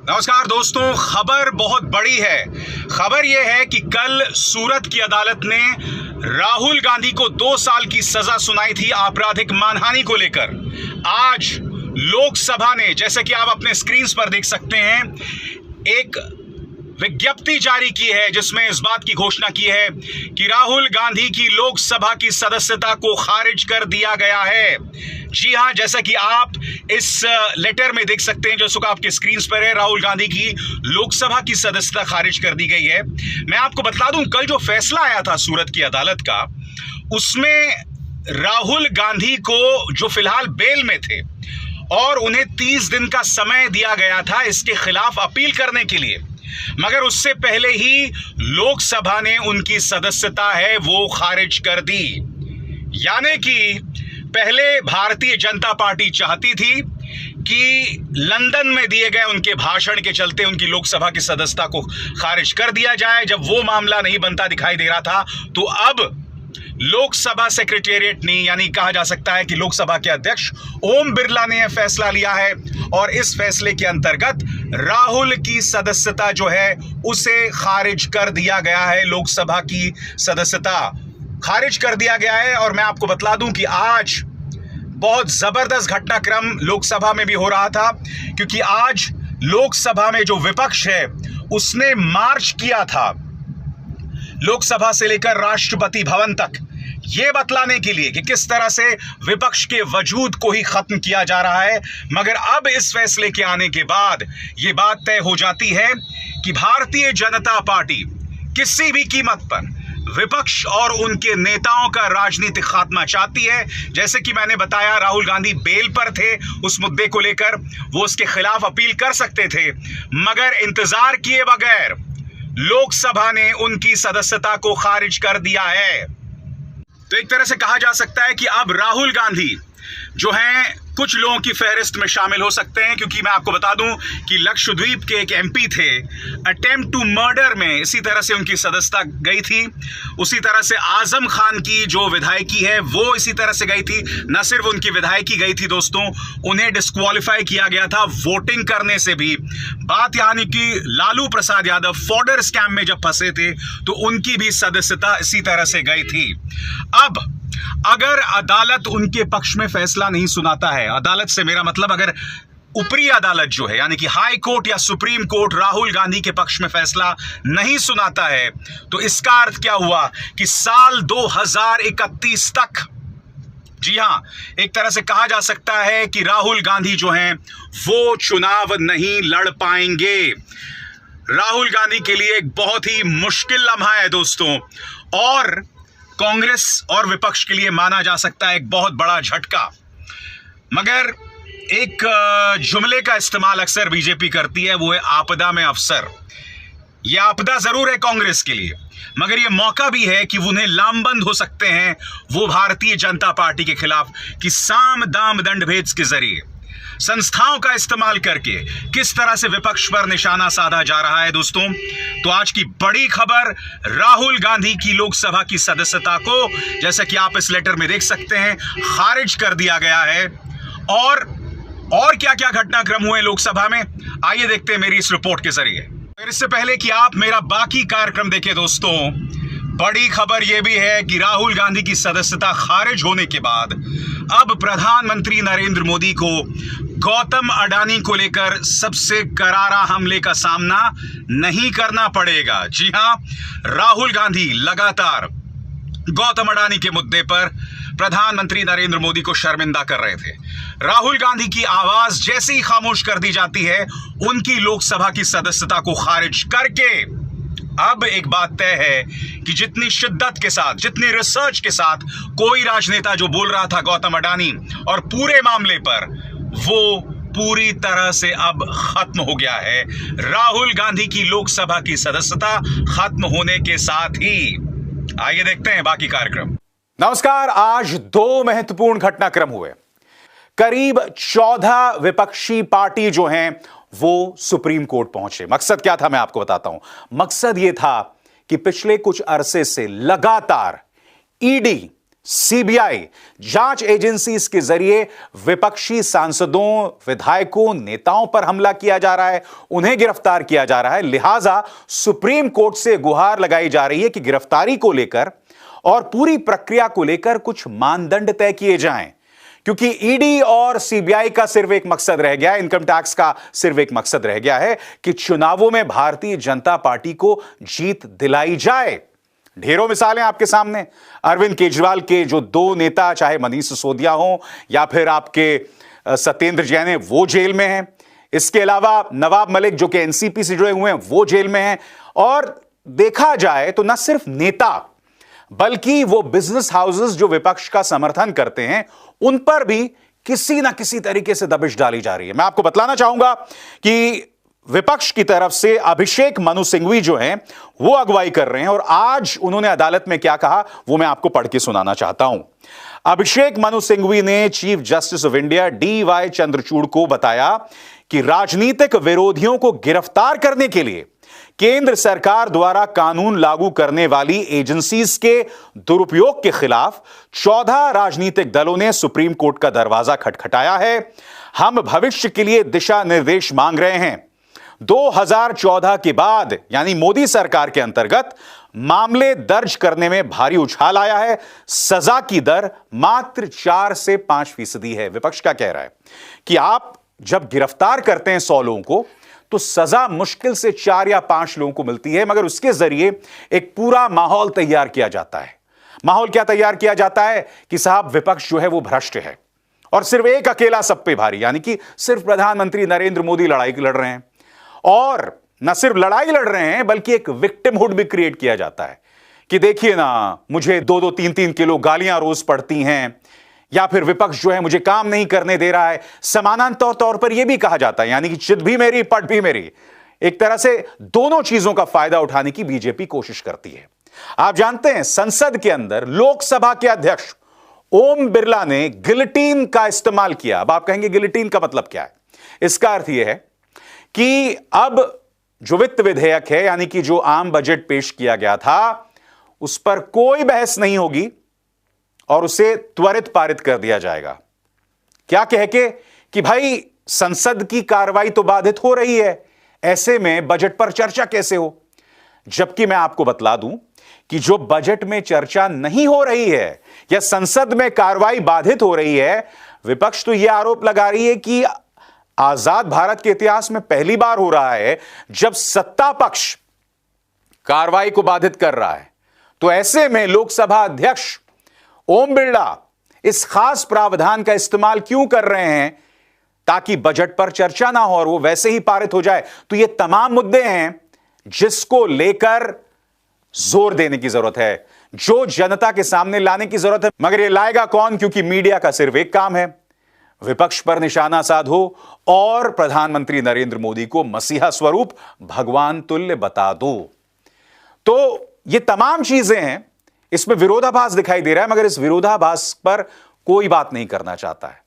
नमस्कार दोस्तों, खबर बहुत बड़ी है। खबर यह है कि कल सूरत की अदालत ने राहुल गांधी को 2 साल की सजा सुनाई थी आपराधिक मानहानि को लेकर। आज लोकसभा ने, जैसे कि आप अपने स्क्रीन पर देख सकते हैं, एक विज्ञप्ति जारी की है जिसमें इस बात की घोषणा की है कि राहुल गांधी की लोकसभा की सदस्यता को खारिज कर दिया गया है। जी हां, जैसा कि आप इस लेटर में देख सकते हैं, जो आपके स्क्रीन पर है, राहुल गांधी की लोकसभा की सदस्यता खारिज कर दी गई है। मैं आपको बता दूं, कल जो फैसला आया था सूरत की अदालत का, उसमें राहुल गांधी को, जो फिलहाल बेल में थे और उन्हें 30 दिन का समय दिया गया था इसके खिलाफ अपील करने के लिए, मगर उससे पहले ही लोकसभा ने उनकी सदस्यता है वो खारिज कर दी। यानी कि पहले भारतीय जनता पार्टी चाहती थी कि लंदन में दिए गए उनके भाषण के चलते उनकी लोकसभा की सदस्यता को खारिज कर दिया जाए। जब वो मामला नहीं बनता दिखाई दे रहा था, तो अब लोकसभा सेक्रेटेरिएट ने, यानी कहा जा सकता है कि लोकसभा के अध्यक्ष ओम बिरला ने यह फैसला लिया है और इस फैसले के अंतर्गत राहुल की सदस्यता जो है उसे खारिज कर दिया गया है। लोकसभा की सदस्यता खारिज कर दिया गया है। और मैं आपको बतला दूं कि आज बहुत जबरदस्त घटनाक्रम लोकसभा में भी हो रहा था, क्योंकि आज लोकसभा में जो विपक्ष है उसने मार्च किया था लोकसभा से लेकर राष्ट्रपति भवन तक, यह बतलाने के लिए कि किस तरह से विपक्ष के वजूद को ही खत्म किया जा रहा है। मगर अब इस फैसले के आने के बाद यह बात तय हो जाती है कि भारतीय जनता पार्टी किसी भी कीमत पर विपक्ष और उनके नेताओं का राजनीतिक खात्मा चाहती है। जैसे कि मैंने बताया, राहुल गांधी बेल पर थे, उस मुद्दे को लेकर वो उसके खिलाफ अपील कर सकते थे, मगर इंतजार किए बगैर लोकसभा ने उनकी सदस्यता को खारिज कर दिया है। तो एक तरह से कहा जा सकता है कि अब राहुल गांधी जो हैं कुछ लोगों की फहरिस्त में शामिल हो सकते हैं, क्योंकि मैं आपको बता दूं कि लक्षद्वीप के एक एमपी थे, अटेम्प्ट टू मर्डर में इसी तरह से उनकी सदस्यता गई थी। उसी तरह से आजम खान की जो विधायकी है वो इसी तरह से गई थी। न सिर्फ उनकी विधायकी गई थी दोस्तों, उन्हें डिस्क्वालीफाई किया गया था वोटिंग करने से भी। बात यानी कि लालू प्रसाद यादव फॉर्डर स्कैम में जब फंसे थे तो उनकी भी सदस्यता इसी तरह से गई थी। अब अगर अदालत उनके पक्ष में फैसला नहीं सुनाता है, अदालत से मेरा मतलब अगर ऊपरी अदालत जो है, यानी कि हाई कोर्ट या सुप्रीम कोर्ट राहुल गांधी के पक्ष में फैसला नहीं सुनाता है, तो इसका अर्थ क्या हुआ कि साल 2031 तक, जी हां, एक तरह से कहा जा सकता है कि राहुल गांधी जो हैं वो चुनाव नहीं लड़ पाएंगे। राहुल गांधी के लिए एक बहुत ही मुश्किल लम्हा है दोस्तों, और कांग्रेस और विपक्ष के लिए माना जा सकता है एक बहुत बड़ा झटका। मगर एक जुमले का इस्तेमाल अक्सर बीजेपी करती है, वो है आपदा में अवसर। यह आपदा जरूर है कांग्रेस के लिए, मगर यह मौका भी है कि उन्हें लामबंद हो सकते हैं वो भारतीय जनता पार्टी के खिलाफ, कि साम दाम दंड भेद के जरिए संस्थाओं का इस्तेमाल करके किस तरह से विपक्ष पर निशाना साधा जा रहा है दोस्तों। तो आज की बड़ी खबर, राहुल गांधी की लोकसभा की सदस्यता को, जैसा कि आप इस लेटर में देख सकते हैं, खारिज कर दिया गया है। और क्या क्या घटनाक्रम हुए लोकसभा में, आइए देखते हैं मेरी इस रिपोर्ट के जरिए। इससे पहले कि आप मेरा बाकी कार्यक्रम देखें दोस्तों, बड़ी खबर यह भी है कि राहुल गांधी की सदस्यता खारिज होने के बाद अब प्रधानमंत्री नरेंद्र मोदी को गौतम अडानी को लेकर सबसे करारा हमले का सामना नहीं करना पड़ेगा। जी हां, राहुल गांधी लगातार गौतम अडानी के मुद्दे पर प्रधानमंत्री नरेंद्र मोदी को शर्मिंदा कर रहे थे। राहुल गांधी की आवाज जैसे ही खामोश कर दी जाती है, उनकी लोकसभा की सदस्यता को खारिज करके अब एक बात तय है कि जितनी शिद्दत के साथ, जितनी रिसर्च के साथ कोई राजनेता जो बोल रहा था गौतम अडानी और पूरे मामले पर, वो पूरी तरह से अब खत्म हो गया है। राहुल गांधी की लोकसभा की सदस्यता खत्म होने के साथ ही, आइए देखते हैं बाकी कार्यक्रम। नमस्कार, आज 2 महत्वपूर्ण घटनाक्रम हुए। करीब 14 विपक्षी पार्टी जो हैं वो सुप्रीम कोर्ट पहुंचे। मकसद क्या था मैं आपको बताता हूं। मकसद यह था कि पिछले कुछ अरसे से लगातार ईडी सीबीआई जांच एजेंसी के जरिए विपक्षी सांसदों, विधायकों, नेताओं पर हमला किया जा रहा है, उन्हें गिरफ्तार किया जा रहा है। लिहाजा सुप्रीम कोर्ट से गुहार लगाई जा रही है कि गिरफ्तारी को लेकर और पूरी प्रक्रिया को लेकर कुछ मानदंड तय किए जाएं, क्योंकि ईडी और सीबीआई का सिर्फ एक मकसद रह गया है, इनकम टैक्स का सिर्फ एक मकसद रह गया है कि चुनावों में भारतीय जनता पार्टी को जीत दिलाई जाए। ढेरों मिसालें आपके सामने। अरविंद केजरीवाल के जो दो नेता, चाहे मनीष सिसोदिया हो या फिर आपके सत्येंद्र जैन है, वो जेल में हैं। इसके अलावा नवाब मलिक जो कि एनसीपी से जुड़े हुए हैं, वो जेल में हैं। और देखा जाए तो न सिर्फ नेता बल्कि वो बिजनेस हाउसेस जो विपक्ष का समर्थन करते हैं, उन पर भी किसी ना किसी तरीके से दबिश डाली जा रही है। मैं आपको बतलाना चाहूंगा कि विपक्ष की तरफ से अभिषेक मनु सिंघवी जो हैं वो अगुवाई कर रहे हैं, और आज उन्होंने अदालत में क्या कहा वो मैं आपको पढ़ के सुनाना चाहता हूं। अभिषेक मनु सिंघवी ने chief justice of India DY Chandrachud को बताया कि राजनीतिक विरोधियों को गिरफ्तार करने के लिए केंद्र सरकार द्वारा कानून लागू करने वाली एजेंसीज के दुरुपयोग के खिलाफ 14 राजनीतिक दलों ने सुप्रीम कोर्ट का दरवाजा खटखटाया है। हम भविष्य के लिए दिशा निर्देश मांग रहे हैं। 2014 के बाद यानी मोदी सरकार के अंतर्गत मामले दर्ज करने में भारी उछाल आया है। सजा की दर मात्र 4 से 5% है। विपक्ष क्या कह रहा है कि आप जब गिरफ्तार करते हैं 100 लोगों को तो सजा मुश्किल से 4 या 5 लोगों को मिलती है, मगर उसके जरिए एक पूरा माहौल तैयार किया जाता है। माहौल क्या तैयार किया जाता है कि साहब विपक्ष जो है वो भ्रष्ट है और सिर्फ एक अकेला सब पे भारी, यानी कि सिर्फ प्रधानमंत्री नरेंद्र मोदी लड़ाई लड़ रहे हैं। और न सिर्फ लड़ाई लड़ रहे हैं बल्कि एक विक्टिमहुड भी क्रिएट किया जाता है कि देखिए ना, मुझे 2-2, 3-3 किलो गालियां रोज पड़ती हैं, या फिर विपक्ष जो है मुझे काम नहीं करने दे रहा है। समानांतर तौर पर यह भी कहा जाता है, यानी कि चित भी मेरी पट भी मेरी। एक तरह से दोनों चीजों का फायदा उठाने की बीजेपी कोशिश करती है। आप जानते हैं संसद के अंदर लोकसभा के अध्यक्ष ओम बिरला ने गिलोटिन का इस्तेमाल किया। अब आप कहेंगे गिलोटिन का मतलब क्या है? इसका अर्थ यह है कि अब जो वित्त विधेयक है, यानी कि जो आम बजट पेश किया गया था, उस पर कोई बहस नहीं होगी और उसे त्वरित पारित कर दिया जाएगा। क्या कह के कि भाई संसद की कार्रवाई तो बाधित हो रही है, ऐसे में बजट पर चर्चा कैसे हो? जबकि मैं आपको बतला दूं कि जो बजट में चर्चा नहीं हो रही है या संसद में कार्रवाई बाधित हो रही है, विपक्ष तो यह आरोप लगा रही है कि आजाद भारत के इतिहास में पहली बार हो रहा है जब सत्ता पक्ष कार्रवाई को बाधित कर रहा है। तो ऐसे में लोकसभा अध्यक्ष ओम बिरला इस खास प्रावधान का इस्तेमाल क्यों कर रहे हैं? ताकि बजट पर चर्चा ना हो और वो वैसे ही पारित हो जाए। तो ये तमाम मुद्दे हैं जिसको लेकर जोर देने की जरूरत है, जो जनता के सामने लाने की जरूरत है। मगर ये लाएगा कौन? क्योंकि मीडिया का सिर्फ एक काम है, विपक्ष पर निशाना साधो और प्रधानमंत्री नरेंद्र मोदी को मसीहा स्वरूप भगवान तुल्य बता दो। तो ये तमाम चीजें हैं, इसमें विरोधाभास दिखाई दे रहा है, मगर इस विरोधाभास पर कोई बात नहीं करना चाहता है।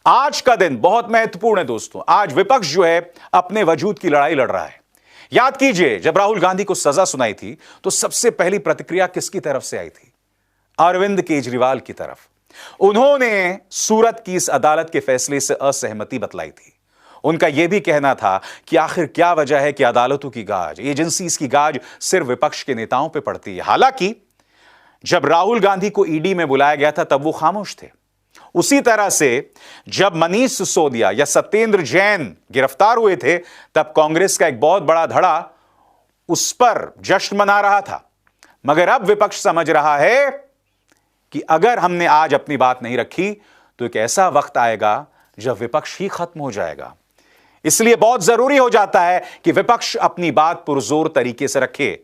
आज का दिन बहुत महत्वपूर्ण है दोस्तों। आज विपक्ष जो है अपने वजूद की लड़ाई लड़ रहा है। याद कीजिए, जब राहुल गांधी को सजा सुनाई थी तो सबसे पहली प्रतिक्रिया किसकी तरफ से आई थी? अरविंद केजरीवाल की तरफ। उन्होंने सूरत की इस अदालत के फैसले से असहमति बतलाई थी। उनका यह भी कहना था कि आखिर क्या वजह है कि अदालतों की गाज, एजेंसीज की गाज सिर्फ विपक्ष के नेताओं पर पड़ती है। हालांकि जब राहुल गांधी को ईडी में बुलाया गया था तब वो खामोश थे। उसी तरह से जब मनीष सिसोदिया या सत्येंद्र जैन गिरफ्तार हुए थे तब कांग्रेस का एक बहुत बड़ा धड़ा उस पर जश्न मना रहा था। मगर अब विपक्ष समझ रहा है कि अगर हमने आज अपनी बात नहीं रखी तो एक ऐसा वक्त आएगा जब विपक्ष ही खत्म हो जाएगा। इसलिए बहुत जरूरी हो जाता है कि विपक्ष अपनी बात पुरजोर तरीके से रखे।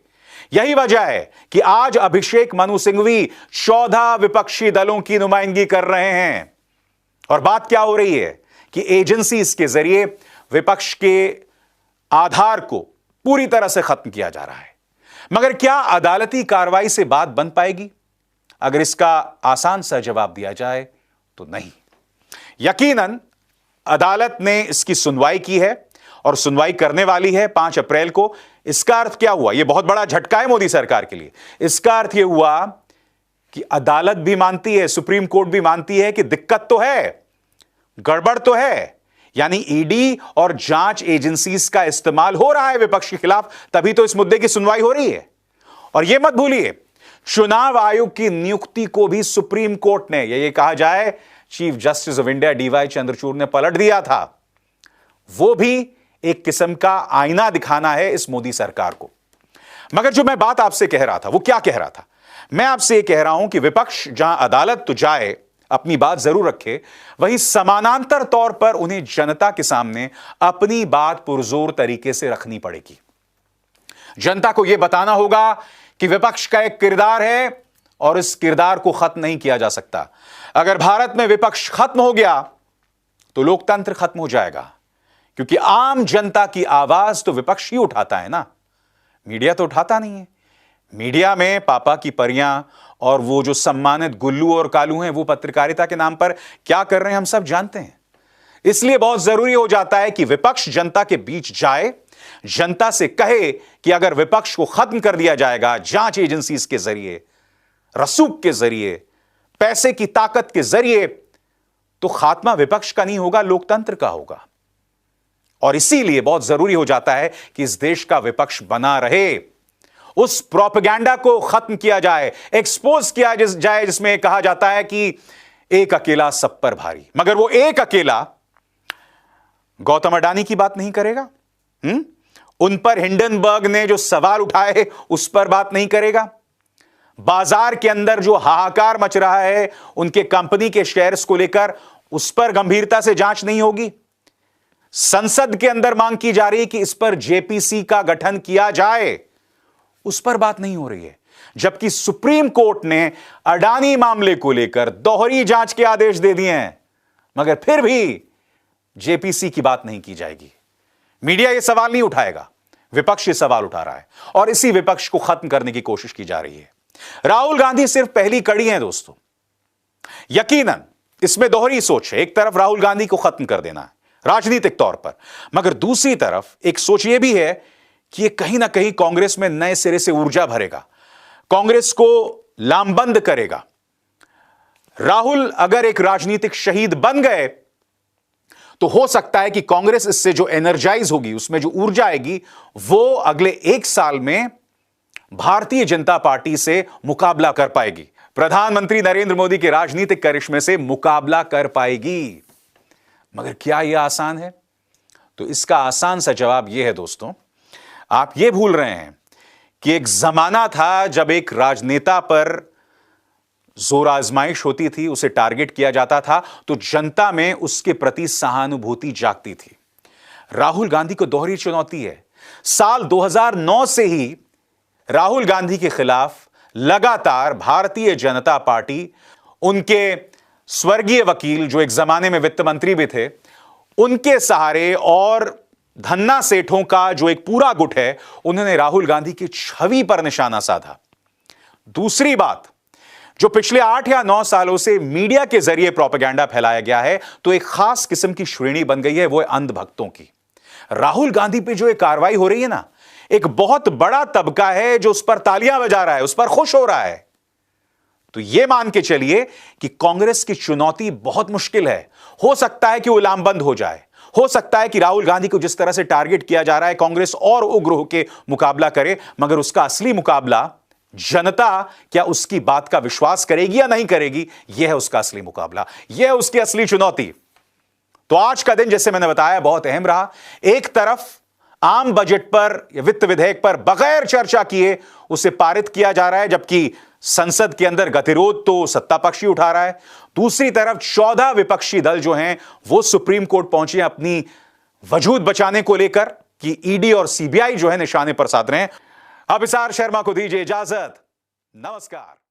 यही वजह है कि आज अभिषेक मनु सिंघवी 14 विपक्षी दलों की नुमाइंदगी कर रहे हैं। और बात क्या हो रही है कि एजेंसीज के जरिए विपक्ष के आधार को पूरी तरह से खत्म किया जा रहा है। मगर क्या अदालती कार्रवाई से बात बन पाएगी? अगर इसका आसान सा जवाब दिया जाए तो नहीं। यकीनन अदालत ने इसकी सुनवाई की है और सुनवाई करने वाली है 5 अप्रैल को। इसका अर्थ क्या हुआ? यह बहुत बड़ा झटका है मोदी सरकार के लिए। इसका अर्थ यह हुआ कि अदालत भी मानती है, सुप्रीम कोर्ट भी मानती है कि दिक्कत तो है, गड़बड़ तो है, यानी ईडी और जांच एजेंसीज का इस्तेमाल हो रहा है विपक्ष के खिलाफ, तभी तो इस मुद्दे की सुनवाई हो रही है। और यह मत भूलिए, चुनाव आयोग की नियुक्ति को भी सुप्रीम कोर्ट ने, ये कहा जाए chief justice of India DY Chandrachud ने पलट दिया था। वो भी एक किस्म का आईना दिखाना है इस मोदी सरकार को। मगर जो मैं बात आपसे कह रहा था, वो क्या कह रहा था? मैं आपसे कह रहा हूं कि विपक्ष जहां अदालत तो जाए, अपनी बात जरूर रखे, वहीं समानांतर तौर पर उन्हें जनता के सामने अपनी बात पुरजोर तरीके से रखनी पड़ेगी। जनता को यह बताना होगा कि विपक्ष का एक किरदार है और इस किरदार को खत्म नहीं किया जा सकता। अगर भारत में विपक्ष खत्म हो गया तो लोकतंत्र खत्म हो जाएगा, क्योंकि आम जनता की आवाज तो विपक्ष ही उठाता है ना, मीडिया तो उठाता नहीं है। मीडिया में पापा की परियां और वो जो सम्मानित गुल्लू और कालू हैं, वो पत्रकारिता के नाम पर क्या कर रहे हैं हम सब जानते हैं। इसलिए बहुत जरूरी हो जाता है कि विपक्ष जनता के बीच जाए, जनता से कहे कि अगर विपक्ष को खत्म कर दिया जाएगा जांच एजेंसीज के जरिए, रसूख के जरिए, पैसे की ताकत के जरिए, तो खात्मा विपक्ष का नहीं होगा, लोकतंत्र का होगा। और इसीलिए बहुत जरूरी हो जाता है कि इस देश का विपक्ष बना रहे, उस प्रोपेगेंडा को खत्म किया जाए, एक्सपोज किया जाए जिसमें कहा जाता है कि एक अकेला सब पर भारी। मगर वो एक अकेला गौतम अडानी की बात नहीं करेगा, उन पर हिंडनबर्ग ने जो सवाल उठाए उस पर बात नहीं करेगा, बाजार के अंदर जो हाहाकार मच रहा है उनके कंपनी के शेयर्स को लेकर, उस पर गंभीरता से जांच नहीं होगी। संसद के अंदर मांग की जा रही है कि इस पर जेपीसी का गठन किया जाए, उस पर बात नहीं हो रही है। जबकि सुप्रीम कोर्ट ने अडानी मामले को लेकर दोहरी जांच के आदेश दे दिए हैं, मगर फिर भी जेपीसी की बात नहीं की जाएगी। मीडिया यह सवाल नहीं उठाएगा, विपक्ष ये सवाल उठा रहा है और इसी विपक्ष को खत्म करने की कोशिश की जा रही है। राहुल गांधी सिर्फ पहली कड़ी हैं दोस्तों। यकीनन इसमें दोहरी सोच है, एक तरफ राहुल गांधी को खत्म कर देना है राजनीतिक तौर पर, मगर दूसरी तरफ एक सोच यह भी है कि यह कहीं ना कहीं कांग्रेस में नए सिरे से ऊर्जा भरेगा, कांग्रेस को लामबंद करेगा। राहुल अगर एक राजनीतिक शहीद बन गए तो हो सकता है कि कांग्रेस इससे जो एनर्जाइज होगी, उसमें जो ऊर्जा आएगी, वो अगले एक साल में भारतीय जनता पार्टी से मुकाबला कर पाएगी, प्रधानमंत्री नरेंद्र मोदी के राजनीतिक करिश्मे से मुकाबला कर पाएगी। मगर क्या यह आसान है? तो इसका आसान सा जवाब यह है दोस्तों, आप यह भूल रहे हैं कि एक जमाना था जब एक राजनेता पर जोर आजमाइश होती थी, उसे टारगेट किया जाता था तो जनता में उसके प्रति सहानुभूति जागती थी। राहुल गांधी को दोहरी चुनौती है। साल 2009 से ही राहुल गांधी के खिलाफ लगातार भारतीय जनता पार्टी, उनके स्वर्गीय वकील जो एक जमाने में वित्त मंत्री भी थे, उनके सहारे और धन्ना सेठों का जो एक पूरा गुट है, उन्होंने राहुल गांधी की छवि पर निशाना साधा। दूसरी बात, जो पिछले 8 या 9 सालों से मीडिया के जरिए प्रोपेगेंडा फैलाया गया है, तो एक खास किस्म की श्रेणी बन गई है, वो है अंधभक्तों की। राहुल गांधी पे जो एक कार्रवाई हो रही है ना, एक बहुत बड़ा तबका है जो उस पर तालियां बजा रहा है, उस पर खुश हो रहा है। तो यह मान के चलिए कि कांग्रेस की चुनौती बहुत मुश्किल है। हो सकता है कि वो लामबंद हो जाए, हो सकता है कि राहुल गांधी को जिस तरह से टारगेट किया जा रहा है कांग्रेस और उग्र होकर मुकाबला करे, मगर उसका असली मुकाबला जनता क्या उसकी बात का विश्वास करेगी या नहीं करेगी, यह है उसका असली मुकाबला, यह है उसकी असली चुनौती। तो आज का दिन, जैसे मैंने बताया, बहुत अहम रहा। एक तरफ आम बजट पर या वित्त विधेयक पर बगैर चर्चा किए उसे पारित किया जा रहा है, जबकि संसद के अंदर गतिरोध तो सत्ता पक्ष ही उठा रहा है। दूसरी तरफ 14 विपक्षी दल जो हैं वो सुप्रीम कोर्ट पहुंचे अपनी वजूद बचाने को लेकर कि ईडी और सीबीआई जो है निशाने पर साध रहे हैं। अब अभिसार शर्मा को दीजिए इजाजत। नमस्कार।